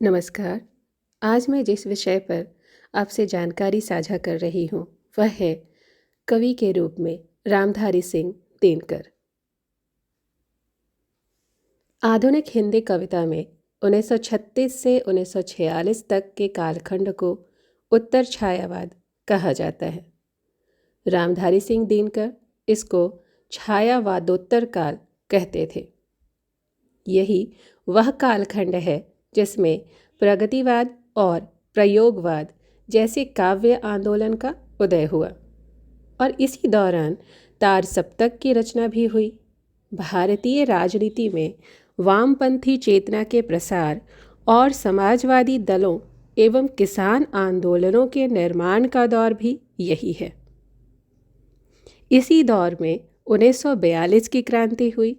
नमस्कार। आज मैं जिस विषय पर आपसे जानकारी साझा कर रही हूँ वह है कवि के रूप में रामधारी सिंह दिनकर। आधुनिक हिंदी कविता में 1936 से 1946 तक के कालखंड को उत्तर छायावाद कहा जाता है। रामधारी सिंह दिनकर इसको छायावादोत्तर काल कहते थे। यही वह कालखंड है जिसमें प्रगतिवाद और प्रयोगवाद जैसे काव्य आंदोलन का उदय हुआ और इसी दौरान तार सप्तक की रचना भी हुई। भारतीय राजनीति में वामपंथी चेतना के प्रसार और समाजवादी दलों एवं किसान आंदोलनों के निर्माण का दौर भी यही है। इसी दौर में 1942 की क्रांति हुई।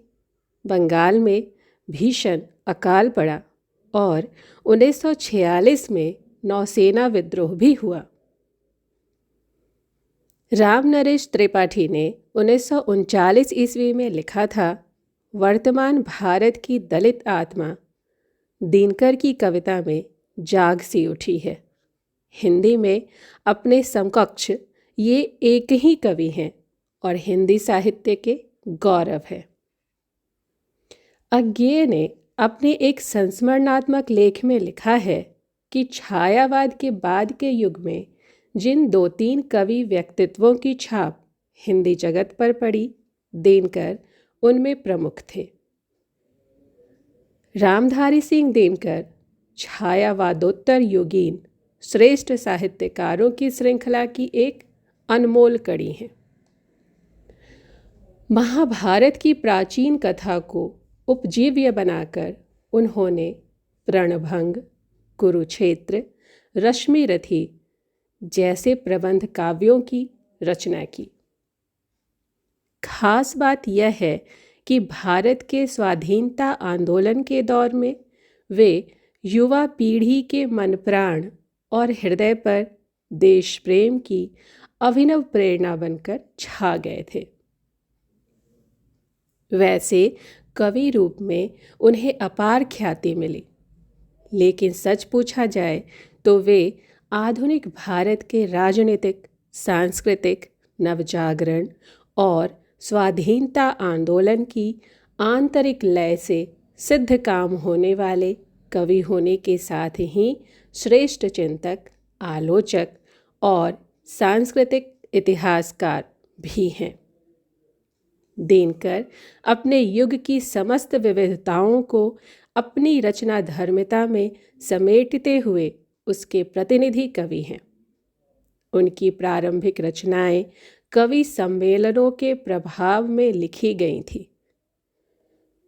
बंगाल में भीषण अकाल पड़ा और 1946 में नौसेना विद्रोह भी हुआ। राम नरेश त्रिपाठी ने 1939 ईस्वी में लिखा था, वर्तमान भारत की दलित आत्मा दिनकर की कविता में जाग सी उठी है। हिंदी में अपने समकक्ष ये एक ही कवि हैं और हिंदी साहित्य के गौरव है। अज्ञेय ने अपने एक संस्मरणात्मक लेख में लिखा है कि छायावाद के बाद के युग में जिन 2-3 कवि व्यक्तित्वों की छाप हिंदी जगत पर पड़ी, दिनकर उनमें प्रमुख थे। रामधारी सिंह दिनकर छायावादोत्तर युगीन श्रेष्ठ साहित्यकारों की श्रृंखला की एक अनमोल कड़ी हैं। महाभारत की प्राचीन कथा को उपजीव्य बनाकर उन्होंने रणभंग, कुरुक्षेत्र, रश्मिरथी जैसे प्रबंध काव्यों की रचना की। खास बात यह है कि भारत के स्वाधीनता आंदोलन के दौर में वे युवा पीढ़ी के मन प्राण और हृदय पर देश प्रेम की अभिनव प्रेरणा बनकर छा गए थे। वैसे कवि रूप में उन्हें अपार ख्याति मिली, लेकिन सच पूछा जाए तो वे आधुनिक भारत के राजनीतिक, सांस्कृतिक नवजागरण और स्वाधीनता आंदोलन की आंतरिक लय से सिद्ध काम होने वाले कवि होने के साथ ही श्रेष्ठ चिंतक, आलोचक और सांस्कृतिक इतिहासकार भी हैं। दिनकर अपने युग की समस्त विविधताओं को अपनी रचना धर्मिता में समेटते हुए उसके प्रतिनिधि कवि हैं। उनकी प्रारंभिक रचनाएं कवि सम्मेलनों के प्रभाव में लिखी गई थी।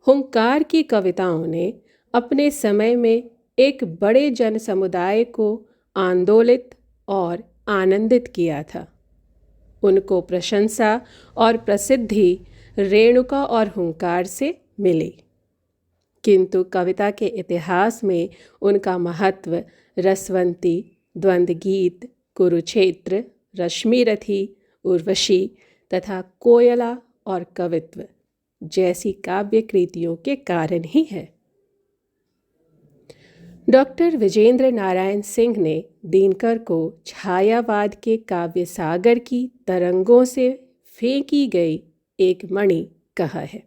हुंकार की कविताओं ने अपने समय में एक बड़े जन समुदाय को आंदोलित और आनंदित किया था। उनको प्रशंसा और प्रसिद्धि रेणुका और हुंकार से मिली, किंतु कविता के इतिहास में उनका महत्व रसवंती, द्वंद्व गीत, कुरुक्षेत्र, रश्मिरथी, उर्वशी तथा कोयला और कवित्व जैसी काव्य कृतियों के कारण ही है। डॉक्टर विजेंद्र नारायण सिंह ने दिनकर को छायावाद के काव्य सागर की तरंगों से फेंकी गई एक मणि कहा है।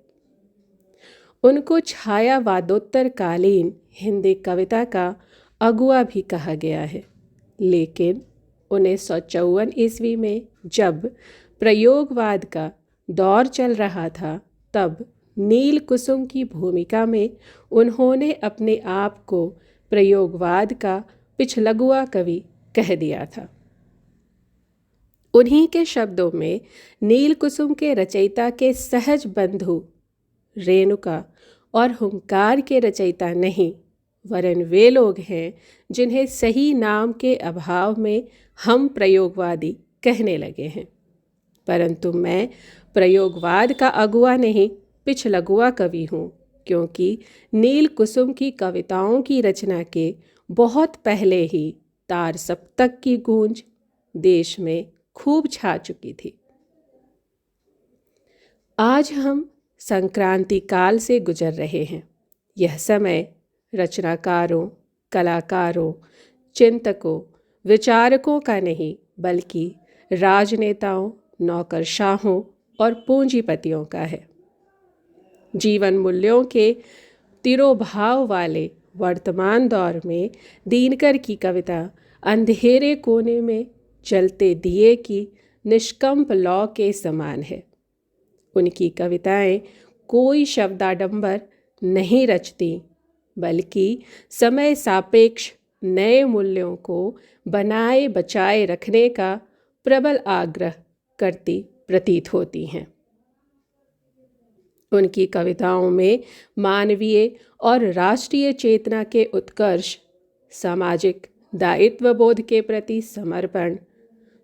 उनको छायावादोत्तर कालीन हिंदी कविता का अगुआ भी कहा गया है, लेकिन 1954 ईस्वी में जब प्रयोगवाद का दौर चल रहा था, तब नील कुसुम की भूमिका में उन्होंने अपने आप को प्रयोगवाद का पिछलगुआ कवि कह दिया था। उन्हीं के शब्दों में नील कुसुम के रचयिता के सहज बंधु रेणुका और हुंकार के रचयिता नहीं, वरन वे लोग हैं जिन्हें सही नाम के अभाव में हम प्रयोगवादी कहने लगे हैं। परंतु मैं प्रयोगवाद का अगुआ नहीं, पिछलगुआ कवि हूँ, क्योंकि नील कुसुम की कविताओं की रचना के बहुत पहले ही तार सप्तक की गूंज देश में खूब छा चुकी थी। आज हम संक्रांति काल से गुजर रहे हैं। यह समय रचनाकारों, कलाकारों, चिंतकों, विचारकों का नहीं, बल्कि राजनेताओं, नौकरशाहों और पूंजीपतियों का है। जीवन मूल्यों के तिरोभाव वाले वर्तमान दौर में दिनकर की कविता अंधेरे कोने में जलते दिए की निष्कंप लौ के समान है। उनकी कविताएं कोई शब्दाडंबर नहीं रचती, बल्कि समय सापेक्ष नए मूल्यों को बनाए बचाए रखने का प्रबल आग्रह करती प्रतीत होती हैं। उनकी कविताओं में मानवीय और राष्ट्रीय चेतना के उत्कर्ष, सामाजिक दायित्व बोध के प्रति समर्पण,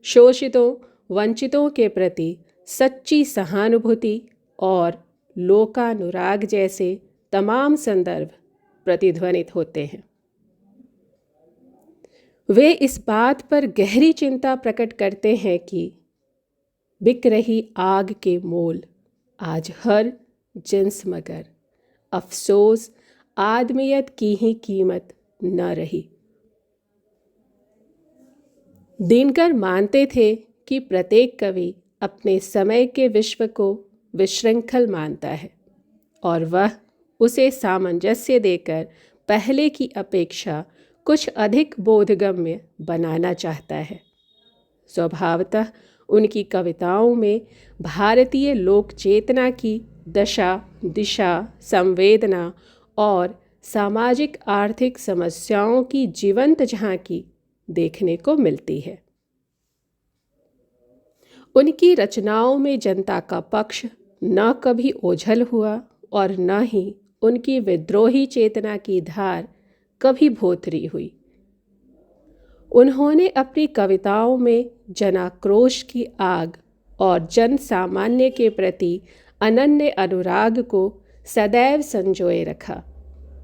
शोषितों वंचितों के प्रति सच्ची सहानुभूति और लोकानुराग जैसे तमाम संदर्भ प्रतिध्वनित होते हैं। वे इस बात पर गहरी चिंता प्रकट करते हैं कि बिक रही आग के मोल आज हर जिन्स मगर, अफसोस आदमियत की ही कीमत न रही। दिनकर मानते थे कि प्रत्येक कवि अपने समय के विश्व को विशृंखल मानता है और वह उसे सामंजस्य देकर पहले की अपेक्षा कुछ अधिक बोधगम्य बनाना चाहता है। स्वभावतः उनकी कविताओं में भारतीय लोक चेतना की दशा, दिशा, संवेदना और सामाजिक आर्थिक समस्याओं की जीवंत झांकी देखने को मिलती है। उनकी रचनाओं में जनता का पक्ष न कभी ओझल हुआ और न ही उनकी विद्रोही चेतना की धार कभी भोतरी हुई। उन्होंने अपनी कविताओं में जनाक्रोश की आग और जन सामान्य के प्रति अनन्य अनुराग को सदैव संजोए रखा।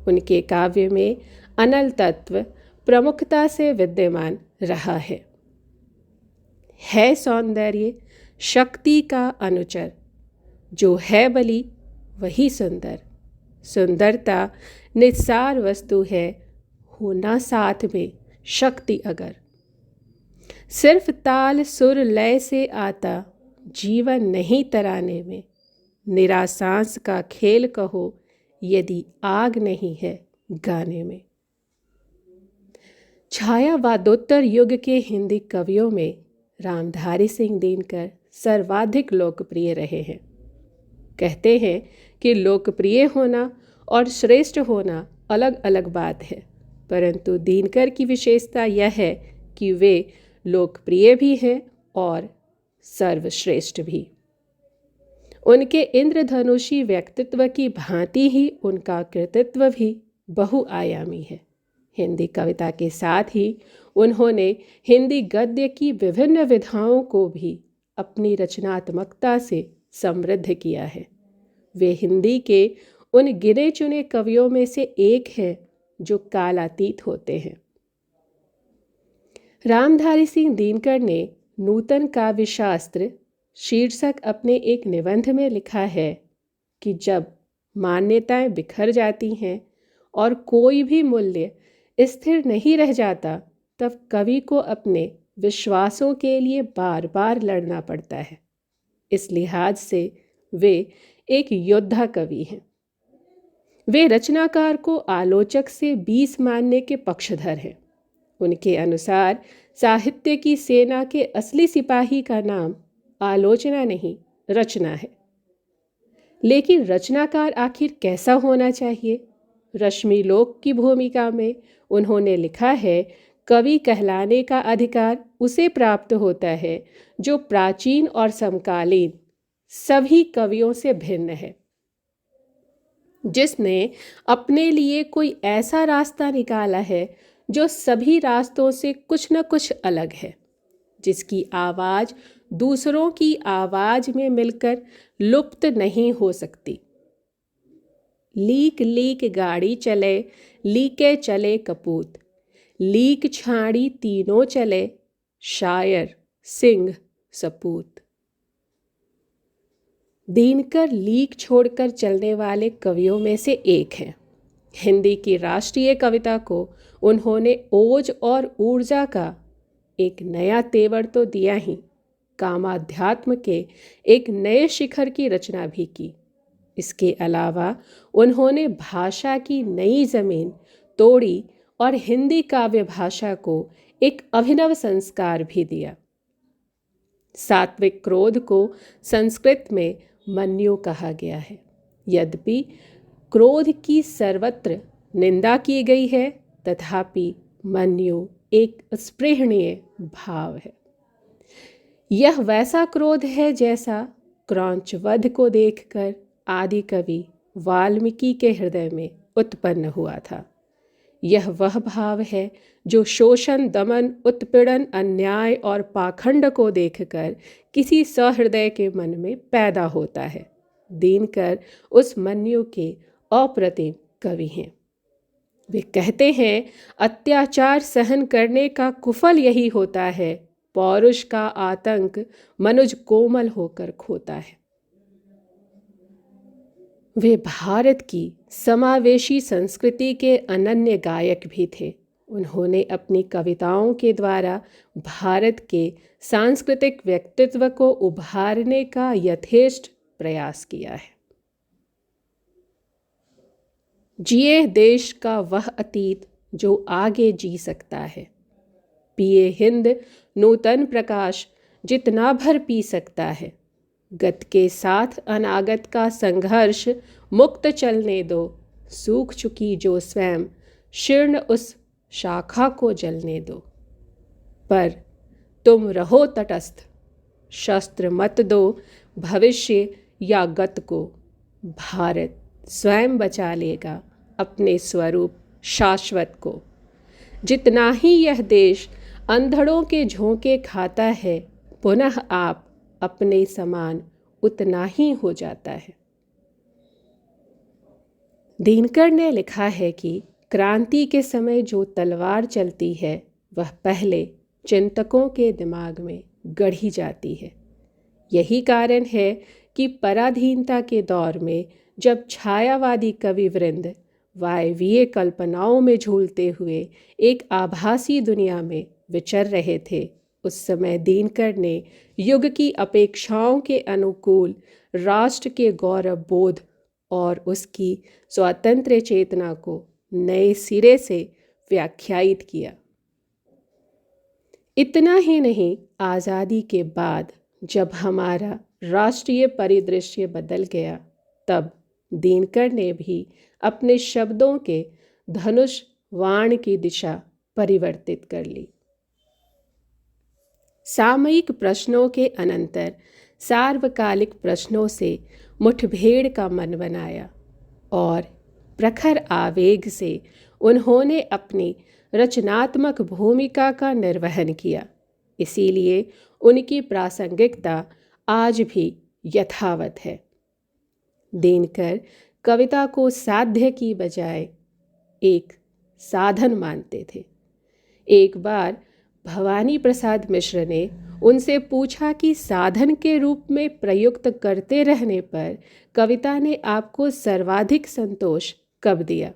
उनके काव्य में अनल तत्व प्रमुखता से विद्यमान रहा है सौंदर्य शक्ति का अनुचर, जो है बलि वही सुंदर, सुंदरता निस्सार वस्तु है, होना साथ में शक्ति अगर, सिर्फ ताल सुर लय से आता जीवन नहीं तराने में, निराशांस का खेल कहो यदि आग नहीं है गाने में। छायावादोत्तर युग के हिंदी कवियों में रामधारी सिंह दिनकर सर्वाधिक लोकप्रिय रहे हैं। कहते हैं कि लोकप्रिय होना और श्रेष्ठ होना अलग अलग बात है, परंतु दिनकर की विशेषता यह है कि वे लोकप्रिय भी हैं और सर्वश्रेष्ठ भी। उनके इंद्रधनुषी व्यक्तित्व की भांति ही उनका कृतित्व भी बहुआयामी है। हिंदी कविता के साथ ही उन्होंने हिंदी गद्य की विभिन्न विधाओं को भी अपनी रचनात्मकता से समृद्ध किया है। वे हिंदी के उन गिने चुने कवियों में से एक हैं जो कालातीत होते हैं। रामधारी सिंह दिनकर ने नूतन काव्य शास्त्र शीर्षक अपने एक निबंध में लिखा है कि जब मान्यताएं बिखर जाती हैं और कोई भी मूल्य स्थिर नहीं रह जाता, तब कवि को अपने विश्वासों के लिए बार बार लड़ना पड़ता है। इस लिहाज से वे एक योद्धा कवि हैं। वे रचनाकार को आलोचक से 20 मानने के पक्षधर हैं। उनके अनुसार साहित्य की सेना के असली सिपाही का नाम आलोचना नहीं, रचना है। लेकिन रचनाकार आखिर कैसा होना चाहिए? रश्मिलोक की भूमिका में उन्होंने लिखा है, कवि कहलाने का अधिकार उसे प्राप्त होता है जो प्राचीन और समकालीन सभी कवियों से भिन्न है, जिसने अपने लिए कोई ऐसा रास्ता निकाला है जो सभी रास्तों से कुछ न कुछ अलग है, जिसकी आवाज़ दूसरों की आवाज़ में मिलकर लुप्त नहीं हो सकती। लीक लीक गाड़ी चले, लीके चले कपूत, लीक छाड़ी तीनों चले, शायर सिंह सपूत। दिनकर लीक छोड़कर चलने वाले कवियों में से एक हैं। हिंदी की राष्ट्रीय कविता को उन्होंने ओज और ऊर्जा का एक नया तेवर तो दिया ही, कामाध्यात्म के एक नए शिखर की रचना भी की। इसके अलावा उन्होंने भाषा की नई जमीन तोड़ी और हिंदी काव्य भाषा को एक अभिनव संस्कार भी दिया। सात्विक क्रोध को संस्कृत में मन्यु कहा गया है। यद्यपि क्रोध की सर्वत्र निंदा की गई है, तथापि मन्यु एक स्पृहणीय भाव है। यह वैसा क्रोध है जैसा क्रौंचवध को देखकर आदि कवि वाल्मीकि के हृदय में उत्पन्न हुआ था। यह वह भाव है जो शोषण, दमन, उत्पीड़न, अन्याय और पाखंड को देखकर किसी सहृदय के मन में पैदा होता है। दिनकर उस मन्यु के अप्रतिम कवि हैं। वे कहते हैं, अत्याचार सहन करने का कुफल यही होता है, पौरुष का आतंक मनुज कोमल होकर खोता है। वे भारत की समावेशी संस्कृति के अनन्य गायक भी थे। उन्होंने अपनी कविताओं के द्वारा भारत के सांस्कृतिक व्यक्तित्व को उभारने का यथेष्ट प्रयास किया है। जिए देश का वह अतीत जो आगे जी सकता है, पिए हिंद नूतन प्रकाश जितना भर पी सकता है। गत के साथ अनागत का संघर्ष मुक्त चलने दो, सूख चुकी जो स्वयं शीर्ण उस शाखा को जलने दो। पर तुम रहो तटस्थ, शस्त्र मत दो भविष्य या गत को। भारत स्वयं बचा लेगा अपने स्वरूप शाश्वत को। जितना ही यह देश अंधड़ों के झोंके खाता है, पुनः आप अपने समान उतना ही हो जाता है। दिनकर ने लिखा है कि क्रांति के समय जो तलवार चलती है, वह पहले चिंतकों के दिमाग में गढ़ी जाती है। यही कारण है कि पराधीनता के दौर में जब छायावादी कवि वृंद वायवीय कल्पनाओं में झूलते हुए एक आभासी दुनिया में विचर रहे थे, उस समय दिनकर ने युग की अपेक्षाओं के अनुकूल राष्ट्र के गौरव बोध और उसकी स्वतंत्र चेतना को नए सिरे से व्याख्यायित किया। इतना ही नहीं, आज़ादी के बाद जब हमारा राष्ट्रीय परिदृश्य बदल गया, तब दिनकर ने भी अपने शब्दों के धनुष बाण की दिशा परिवर्तित कर ली। सामयिक प्रश्नों के अनंतर सार्वकालिक प्रश्नों से मुठभेड़ का मन बनाया और प्रखर आवेग से उन्होंने अपनी रचनात्मक भूमिका का निर्वहन किया। इसीलिए उनकी प्रासंगिकता आज भी यथावत है। दिनकर कविता को साध्य की बजाय एक साधन मानते थे। एक बार भवानी प्रसाद मिश्र ने उनसे पूछा कि साधन के रूप में प्रयुक्त करते रहने पर कविता ने आपको सर्वाधिक संतोष कब दिया?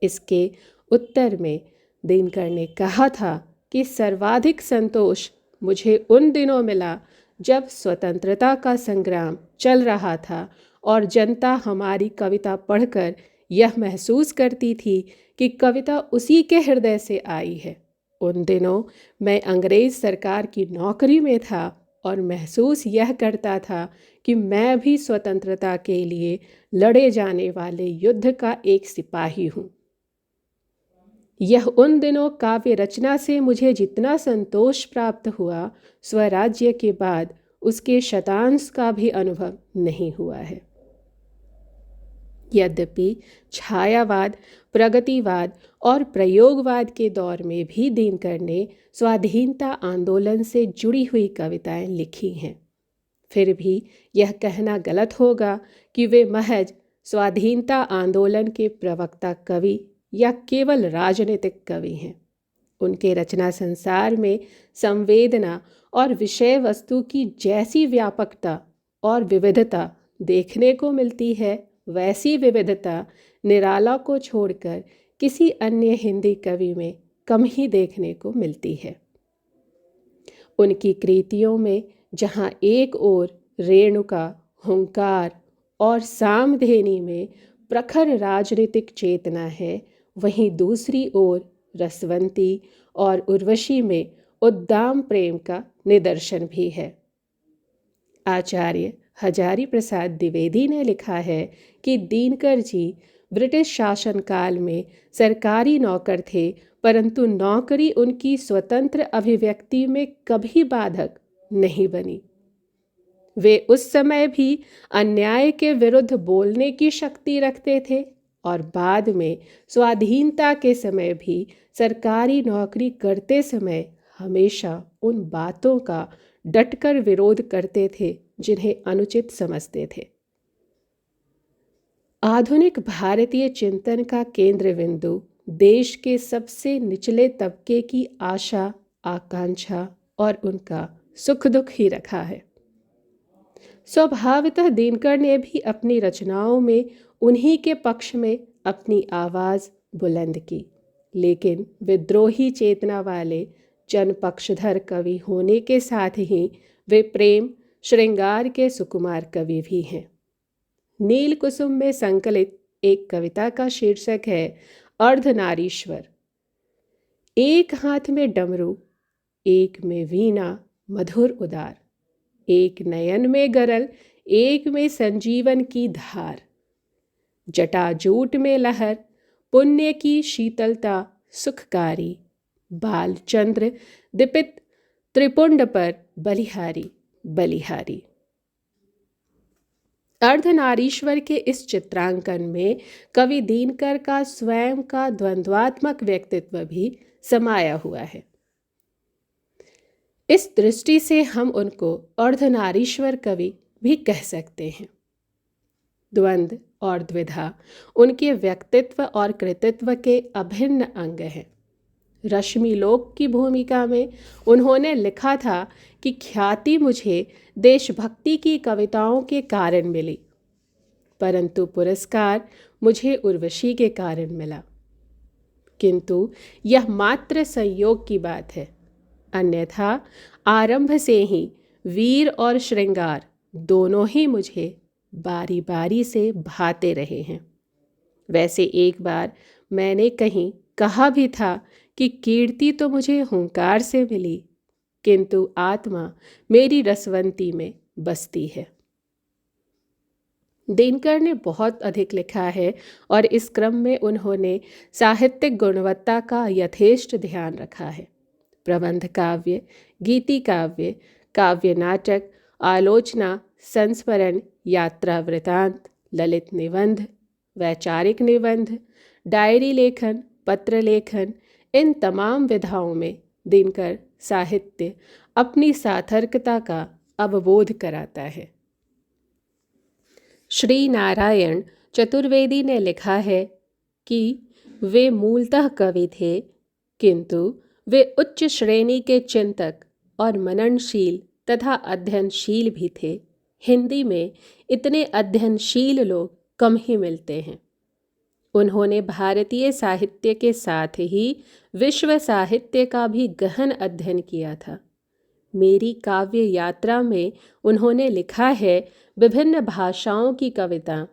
इसके उत्तर में दिनकर ने कहा था कि सर्वाधिक संतोष मुझे उन दिनों मिला जब स्वतंत्रता का संग्राम चल रहा था और जनता हमारी कविता पढ़कर यह महसूस करती थी कि कविता उसी के हृदय से आई है। उन दिनों मैं अंग्रेज सरकार की नौकरी में था और महसूस यह करता था कि मैं भी स्वतंत्रता के लिए लड़े जाने वाले युद्ध का एक सिपाही हूँ। यह उन दिनों काव्य रचना से मुझे जितना संतोष प्राप्त हुआ, स्वराज्य के बाद उसके शतांश का भी अनुभव नहीं हुआ है। यद्यपि छायावाद, प्रगतिवाद और प्रयोगवाद के दौर में भी दिनकर ने स्वाधीनता आंदोलन से जुड़ी हुई कविताएं लिखी हैं, फिर भी यह कहना गलत होगा कि वे महज स्वाधीनता आंदोलन के प्रवक्ता कवि या केवल राजनीतिक कवि हैं। उनके रचना संसार में संवेदना और विषय वस्तु की जैसी व्यापकता और विविधता देखने को मिलती है, वैसी विविधता निराला को छोड़कर किसी अन्य हिंदी कवि में कम ही देखने को मिलती है। उनकी कृतियों में जहाँ एक ओर रेणुका, हुंकार और सामधेनी में प्रखर राजनीतिक चेतना है, वहीं दूसरी ओर रसवंती और उर्वशी में उद्दाम प्रेम का निदर्शन भी है। आचार्य हजारी प्रसाद द्विवेदी ने लिखा है कि दिनकर जी ब्रिटिश शासनकाल में सरकारी नौकर थे, परंतु नौकरी उनकी स्वतंत्र अभिव्यक्ति में कभी बाधक नहीं बनी। वे उस समय भी अन्याय के विरुद्ध बोलने की शक्ति रखते थे और बाद में स्वाधीनता के समय भी सरकारी नौकरी करते समय हमेशा उन बातों का डटकर विरोध करते थे जिन्हें अनुचित समझते थे। आधुनिक भारतीय चिंतन का केंद्र बिंदु देश के सबसे निचले तबके की आशा, आकांक्षा और उनका सुख दुख ही रखा है। स्वभावतः दिनकर ने भी अपनी रचनाओं में उन्हीं के पक्ष में अपनी आवाज़ बुलंद की, लेकिन विद्रोही चेतना वाले जनपक्षधर कवि होने के साथ ही वे प्रेम श्रृंगार के सुकुमार कवि भी हैं। नील कुसुम में संकलित एक कविता का शीर्षक है अर्धनारीश्वर। एक हाथ में डमरू, एक में वीणा मधुर उदार, एक नयन में गरल, एक में संजीवन की धार, जटाजूट में लहर, पुण्य की शीतलता सुखकारी, बालचंद्र दीपित त्रिपुंड पर बलिहारी बलिहारी। अर्धनारीश्वर के इस चित्रांकन में कवि दिनकर का स्वयं का द्वंद्वात्मक व्यक्तित्व भी समाया हुआ है। इस दृष्टि से हम उनको अर्धनारीश्वर कवि भी कह सकते हैं। द्वंद्व और द्विधा उनके व्यक्तित्व और कृतित्व के अभिन्न अंग हैं। रश्मि लोक की भूमिका में उन्होंने लिखा था कि ख्याति मुझे देशभक्ति की कविताओं के कारण मिली, परंतु पुरस्कार मुझे उर्वशी के कारण मिला। किंतु यह मात्र संयोग की बात है, अन्यथा आरंभ से ही वीर और श्रृंगार दोनों ही मुझे बारी बारी से भाते रहे हैं। वैसे एक बार मैंने कहीं कहा भी था कि कीर्ति तो मुझे हुंकार से मिली, किंतु आत्मा मेरी रसवंती में बसती है। दिनकर ने बहुत अधिक लिखा है और इस क्रम में उन्होंने साहित्यिक गुणवत्ता का यथेष्ट ध्यान रखा है। प्रबंध काव्य, गीति काव्य, काव्य नाटक, आलोचना, संस्मरण, यात्रा वृतांत, ललित निबंध, वैचारिक निबंध, डायरी लेखन, पत्र लेखन, इन तमाम विधाओं में दिनकर साहित्य अपनी सार्थकता का अवबोध कराता है। श्री नारायण चतुर्वेदी ने लिखा है कि वे मूलतः कवि थे, किंतु वे उच्च श्रेणी के चिंतक और मननशील तथा अध्ययनशील भी थे। हिंदी में इतने अध्ययनशील लोग कम ही मिलते हैं। उन्होंने भारतीय साहित्य के साथ ही विश्व साहित्य का भी गहन अध्ययन किया था। मेरी काव्य यात्रा में उन्होंने लिखा है, विभिन्न भाषाओं की कविता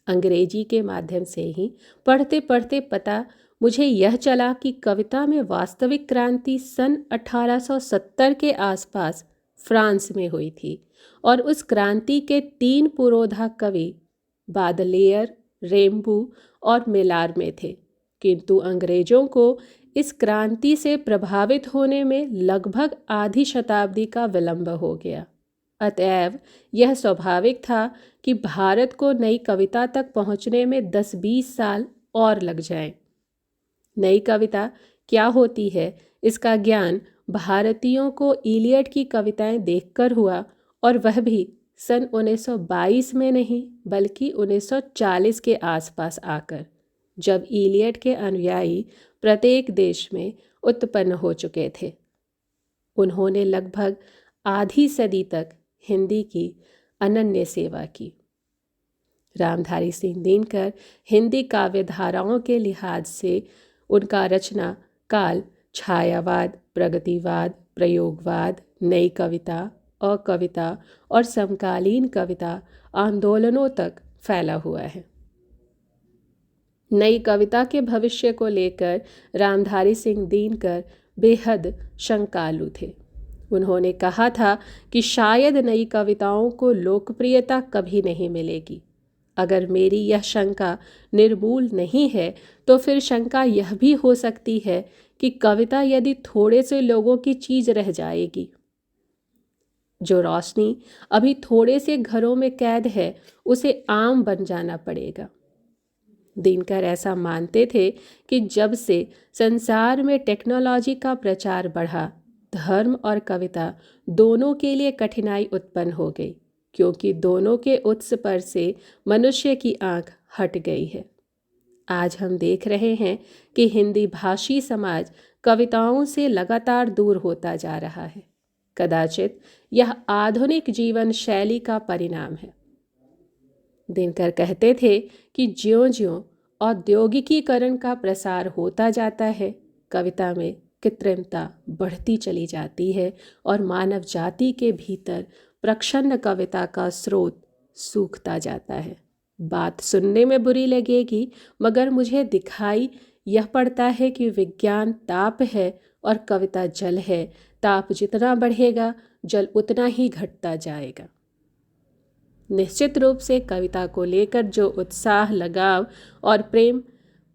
अंग्रेजी के माध्यम से ही पढ़ते पढ़ते पता मुझे यह चला कि कविता में वास्तविक क्रांति सन 1870 के आसपास फ्रांस में हुई थी और उस क्रांति के 3 पुरोधा कवि बादलेयर, रेम्बू और मिलार में थे, किंतु अंग्रेजों को इस क्रांति से प्रभावित होने में लगभग आधी शताब्दी का विलंब हो गया। अतएव यह स्वाभाविक था कि भारत को नई कविता तक पहुंचने में 10-20 साल और लग जाएं। नई कविता क्या होती है, इसका ज्ञान भारतीयों को इलियट की कविताएं देखकर हुआ, और वह भी सन 1922 में नहीं बल्कि 1940 के आसपास आकर, जब इलियट के अनुयायी प्रत्येक देश में उत्पन्न हो चुके थे। उन्होंने लगभग आधी सदी तक हिंदी की अनन्य सेवा की। रामधारी सिंह दिनकर हिंदी काव्य धाराओं के लिहाज से उनका रचना काल छायावाद, प्रगतिवाद, प्रयोगवाद, नई कविता, अकविता और समकालीन कविता आंदोलनों तक फैला हुआ है। नई कविता के भविष्य को लेकर रामधारी सिंह दिनकर बेहद शंकालु थे। उन्होंने कहा था कि शायद नई कविताओं को लोकप्रियता कभी नहीं मिलेगी। अगर मेरी यह शंका निर्मूल नहीं है तो फिर शंका यह भी हो सकती है कि कविता यदि थोड़े से लोगों की चीज रह जाएगी। जो रोशनी अभी थोड़े से घरों में कैद है उसे आम बन जाना पड़ेगा। दिनकर ऐसा मानते थे कि जब से संसार में टेक्नोलॉजी का प्रचार बढ़ा, धर्म और कविता दोनों के लिए कठिनाई उत्पन्न हो गई, क्योंकि दोनों के उत्स पर से मनुष्य की आंख हट गई है। आज हम देख रहे हैं कि हिंदी भाषी समाज कविताओं से लगातार दूर होता जा रहा है। कदाचित यह आधुनिक जीवन शैली का परिणाम है। दिनकर कहते थे कि ज्यों-ज्यों औद्योगिकीकरण का प्रसार होता जाता है, कविता में कृत्रिमता बढ़ती चली जाती है और मानव जाति के भीतर प्रक्षन्न कविता का स्रोत सूखता जाता है। बात सुनने में बुरी लगेगी, मगर मुझे दिखाई यह पड़ता है कि विज्ञान ताप है और कविता जल है। ताप जितना बढ़ेगा, जल उतना ही घटता जाएगा। निश्चित रूप से कविता को लेकर जो उत्साह, लगाव और प्रेम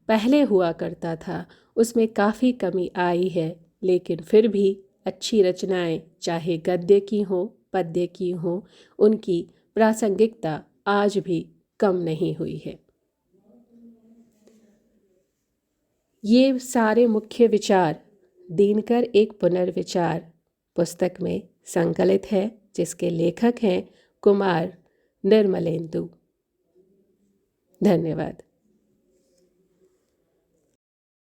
पहले हुआ करता था, उसमें काफ़ी कमी आई है, लेकिन फिर भी अच्छी रचनाएं, चाहे गद्य की हो, पद्य की हो, उनकी प्रासंगिकता आज भी कम नहीं हुई है। ये सारे मुख्य विचार दिनकर एक पुनर्विचार पुस्तक में संकलित है, जिसके लेखक हैं कुमार निर्मलेंदु। धन्यवाद।